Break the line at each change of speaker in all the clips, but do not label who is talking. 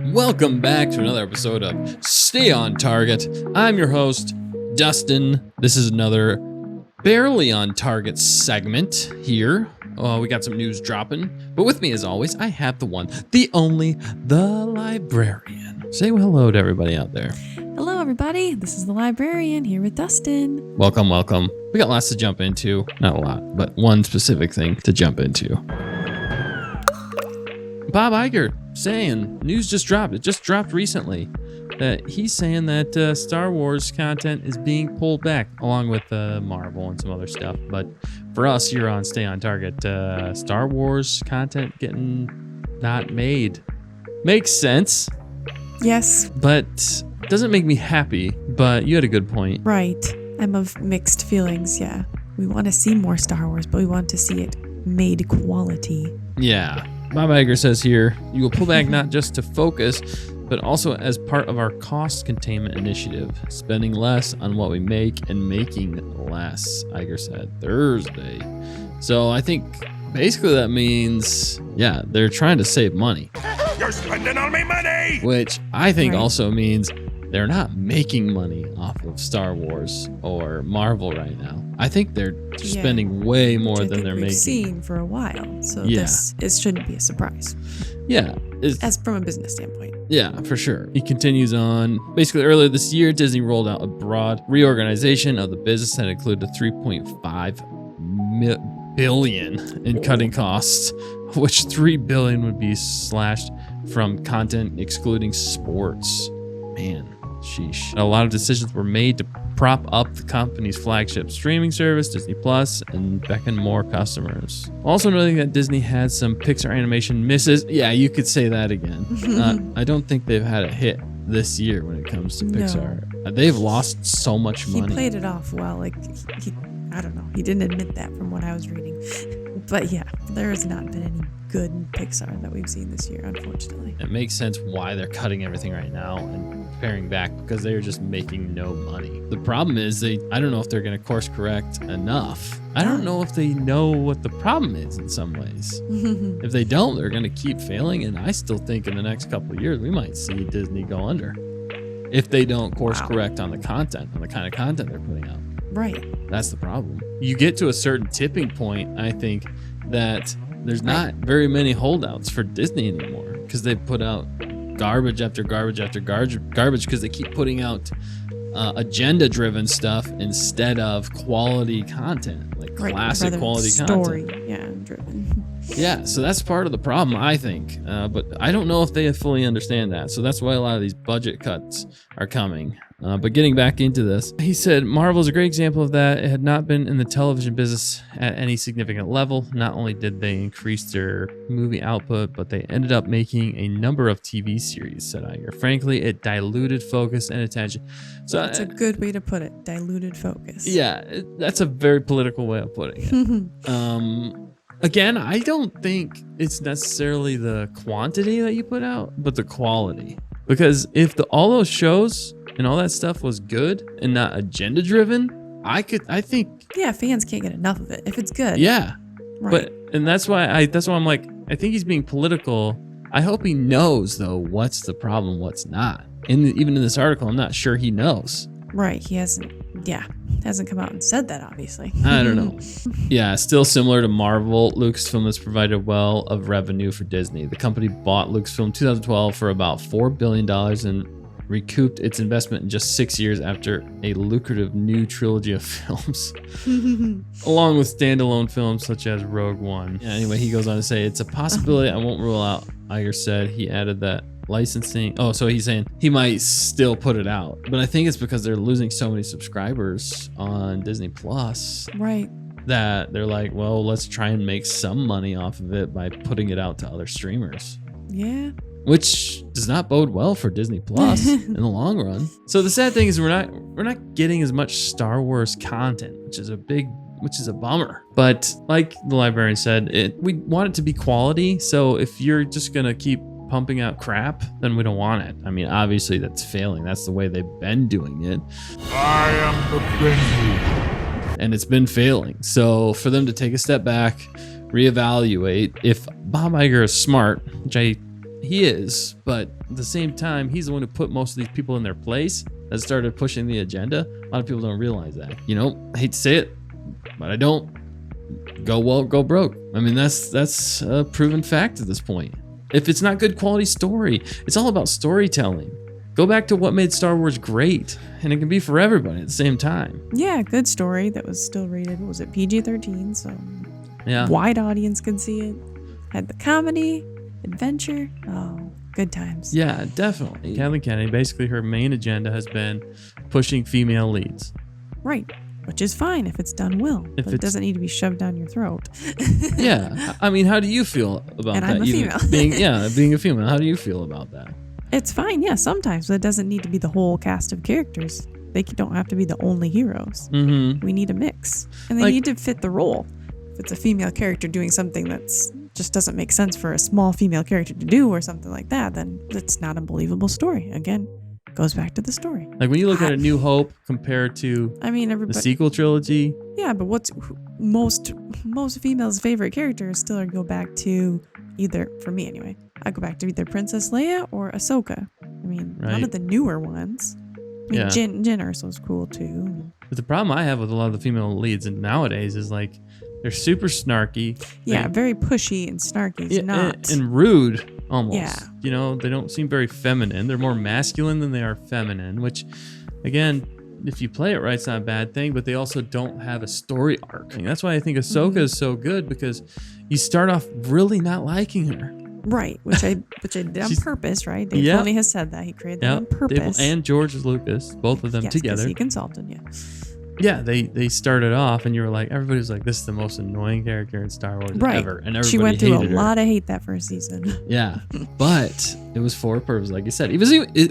Welcome back to another episode of Stay on Target. I'm your host, Dustin. This is another barely on target segment here. We got some news dropping, but with me as always, I have the one, the only, the Librarian. Say hello to everybody out there.
Hello, everybody. This is the Librarian here with Dustin.
Welcome, welcome. We got lots to jump into. Not a lot, but one specific thing to jump into. Bob Iger saying, news just dropped. It just dropped recently. That he's saying that Star Wars content is being pulled back, along with Marvel and some other stuff. But for us here on Stay on Target, Star Wars content getting not made. Makes sense.
Yes.
But doesn't make me happy. But you had a good point.
Right. I'm of mixed feelings, yeah. We want to see more Star Wars, but we want to see it made quality.
Yeah. Bob Iger says here, you will pull back not just to focus, but also as part of our cost containment initiative, spending less on what we make and making less, Iger said Thursday. So I think basically that means, yeah, they're trying to save money.
You're spending all my money!
Which I think also means they're not making money off of Star Wars or Marvel right now. I think they're spending way more than they're making.
We've seen for a while, so it shouldn't be a surprise.
Yeah.
As from a business standpoint.
Yeah, for sure. He continues on. Basically, earlier this year, Disney rolled out a broad reorganization of the business that included $3.5 billion in cutting costs, which $3 billion would be slashed from content excluding sports. Man. Sheesh. A lot of decisions were made to prop up the company's flagship streaming service, Disney Plus, and beckon more customers. Also noting that Disney had some Pixar animation misses. Yeah, you could say that again. I don't think they've had a hit this year when it comes to Pixar. They've lost so much money.
He played it off well. Like, I don't know. He didn't admit that from what I was reading. But yeah, there has not been any good Pixar that we've seen this year, unfortunately.
It makes sense why they're cutting everything right now and paring back, because they're just making no money. The problem is I don't know if they're going to course correct enough. I don't know if they know what the problem is in some ways. If they don't, they're going to keep failing. And I still think in the next couple of years, we might see Disney go under if they don't course correct on the content, on the kind of content they're putting out.
Right.
That's the problem. You get to a certain tipping point, I think, that there's not very many holdouts for Disney anymore, because they put out garbage after garbage after garbage because they keep putting out agenda-driven stuff instead of quality content, like classic quality
story,
content.
driven.
Yeah, so that's part of the problem, I think. But I don't know if they fully understand that. So that's why a lot of these budget cuts are coming. But getting back into this, he said Marvel is a great example of that. It had not been in the television business at any significant level. Not only did they increase their movie output, but they ended up making a number of TV series, said Iger. Frankly, it diluted focus and attention. So
that's a good way to put it. Diluted focus.
Yeah, that's a very political way of putting it. Again, I don't think it's necessarily the quantity that you put out, but the quality. Because if all those shows and all that stuff was good and not agenda driven, I think.
Yeah, fans can't get enough of it if it's good.
Yeah.
Right.
And that's why I'm like, I think he's being political. I hope he knows though what's the problem, what's not. Even in this article, I'm not sure he knows.
Right. He hasn't come out and said that, obviously.
I don't know. Yeah, still similar to Marvel, Lucasfilm has provided well of revenue for Disney. The company bought Lucasfilm in 2012 for about $4 billion and recouped its investment in just 6 years after a lucrative new trilogy of films, along with standalone films such as Rogue One. Yeah, anyway, he goes on to say, it's a possibility I won't rule out, Iger said. He added that licensing. Oh, so he's saying he might still put it out, but I think it's because they're losing so many subscribers on Disney Plus.
Right.
That they're like, well, let's try and make some money off of it by putting it out to other streamers.
Yeah.
Which does not bode well for Disney Plus in the long run. So the sad thing is we're not getting as much Star Wars content, which is a bummer. But like the Librarian said, we want it to be quality. So if you're just gonna keep pumping out crap, then we don't want it. I mean, obviously that's failing. That's the way they've been doing it.
I am the Benji.
And it's been failing. So for them to take a step back, reevaluate, if Bob Iger is smart, which I He is, but at the same time, he's the one who put most of these people in their place that started pushing the agenda. A lot of people don't realize that. You know, I hate to say it, but I don't. Go woke, go broke. I mean, that's a proven fact at this point. If it's not good quality story, it's all about storytelling. Go back to what made Star Wars great, and it can be for everybody at the same time.
Yeah, good story that was still rated. What was it, PG-13? So
Yeah.
wide audience could see it. Had the comedy, adventure. Oh, good times.
Yeah, definitely. Kathleen Kennedy, basically her main agenda has been pushing female leads.
Right. Which is fine if it's done well. But it doesn't need to be shoved down your throat.
Yeah. I mean, how do you feel about
And
that?
I'm a female.
Being a female. How do you feel about that?
It's fine, yeah, sometimes, but it doesn't need to be the whole cast of characters. They don't have to be the only heroes.
Mm-hmm.
We need a mix. And they need to fit the role. If it's a female character doing something that's just doesn't make sense for a small female character to do or something like that, then it's not a believable story. Again, goes back to the story.
Like when you look at A New Hope compared to
everybody,
the sequel trilogy.
Yeah, but what's most females' favorite characters still go back to either, for me anyway, I go back to either Princess Leia or Ahsoka. I mean, none of the newer ones. I mean, Jyn Erso's cool too.
But the problem I have with a lot of the female leads and nowadays is like they're super snarky.
Yeah, very pushy and snarky.
And rude almost.
Yeah.
You know, they don't seem very feminine. They're more masculine than they are feminine, which again, if you play it right, it's not a bad thing, but they also don't have a story arc. And that's why I think Ahsoka is so good, because you start off really not liking her.
Right, which I did on purpose, right? Dave Filoni has said that. He created that on purpose.
And George Lucas, both of them together.
He consulted, yeah.
Yeah, they started off and you were like, everybody was like, this is the most annoying character in Star Wars ever. And everybody
she went through a
hated
lot of hate that first season.
Yeah, but it was for a purpose, like you said. It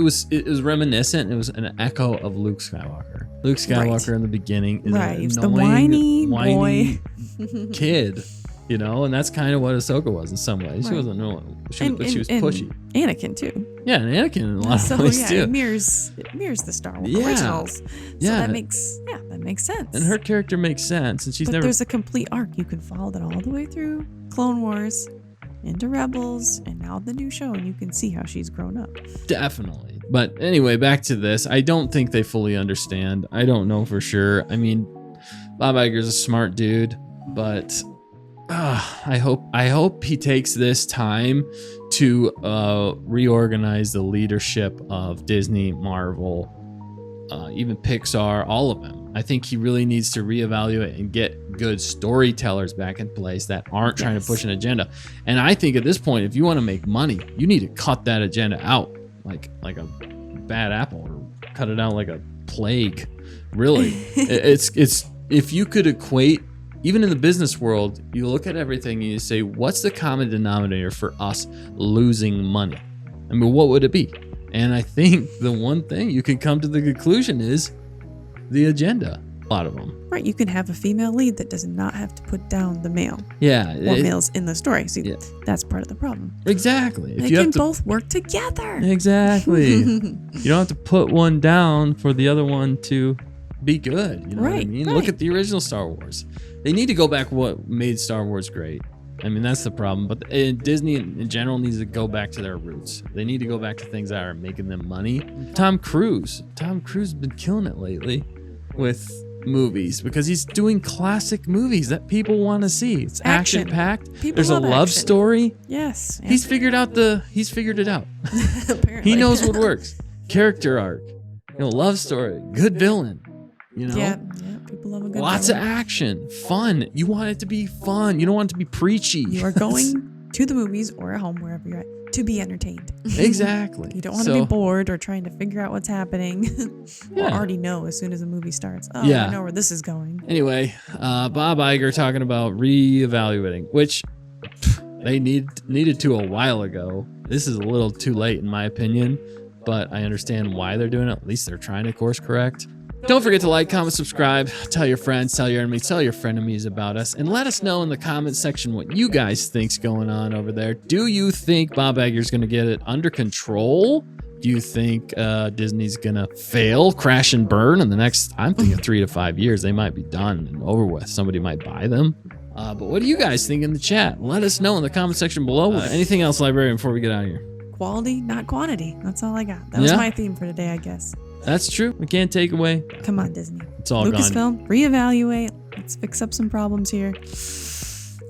was reminiscent. It was an echo of Luke Skywalker. Luke Skywalker in the beginning is an
He was
annoying,
the whiny
boy kid, you know, and that's kind of what Ahsoka was in some ways. She wasn't annoying, but she was pushy.
Anakin too.
Yeah, and Anakin in a lot of ways too.
It mirrors the Star Wars originals. So that makes sense.
And her character makes sense, and
there's a complete arc. You can follow that all the way through Clone Wars, into Rebels, and now the new show, and you can see how she's grown up.
Definitely. But anyway, back to this. I don't think they fully understand. I don't know for sure. I mean, Bob Iger's a smart dude, but I hope he takes this time to reorganize the leadership of Disney, Marvel, even Pixar, all of them. I think he really needs to reevaluate and get good storytellers back in place that aren't trying to push an agenda. And I think at this point, if you want to make money, you need to cut that agenda out like a bad apple, or cut it out like a plague. Really, it's if you could equate. Even in the business world, you look at everything and you say, what's the common denominator for us losing money? I mean, what would it be? And I think the one thing you can come to the conclusion is the agenda. A lot of them.
Right. You can have a female lead that does not have to put down the male.
Yeah.
Or males in the story. See, that's part of the problem.
Exactly.
They can both work together.
Exactly. You don't have to put one down for the other one to be good. You know what I mean? Look at the original Star Wars. They need to go back what made Star Wars great. I mean, that's the problem. But Disney in general needs to go back to their roots. They need to go back to things that are making them money. Tom Cruise has been killing it lately with movies because he's doing classic movies that people want to see. It's action packed. There's a love story.
Yes.
He's figured it out.
Apparently.
He knows what works. Character arc. Love story. Good villain.
Yeah, people love a good
Lots
villain.
of action, fun. You want it to be fun. You don't want it to be preachy.
You are going to the movies or at home, wherever you're at, to be entertained.
Exactly.
You don't want to be bored or trying to figure out what's happening. Or already know as soon as the movie starts. I know where this is going.
Anyway, Bob Iger talking about reevaluating, which they needed to a while ago. This is a little too late in my opinion, but I understand why they're doing it. At least they're trying to course correct. Don't forget to like, comment, subscribe, tell your friends, tell your enemies, tell your frenemies about us, and let us know in the comment section what you guys think's going on over there. Do you think Bob Iger's going to get it under control? Do you think Disney's going to fail, crash and burn in the next, I'm thinking 3 to 5 years, they might be done and over with. Somebody might buy them. But what do you guys think in the chat? Let us know in the comment section below. Anything else, Librarian, before we get out of here?
quality, not quantity. That's all I got. That was my theme for today, I guess.
That's true. We can't take away.
Come on, Disney.
It's all
Lucasfilm,
gone.
reevaluate. Let's fix up some problems here.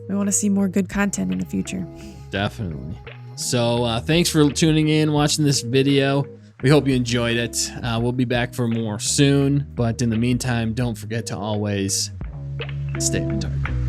We want to see more good content in the future.
Definitely. So thanks for tuning in, watching this video. We hope you enjoyed it. We'll be back for more soon. But in the meantime, don't forget to always stay on target.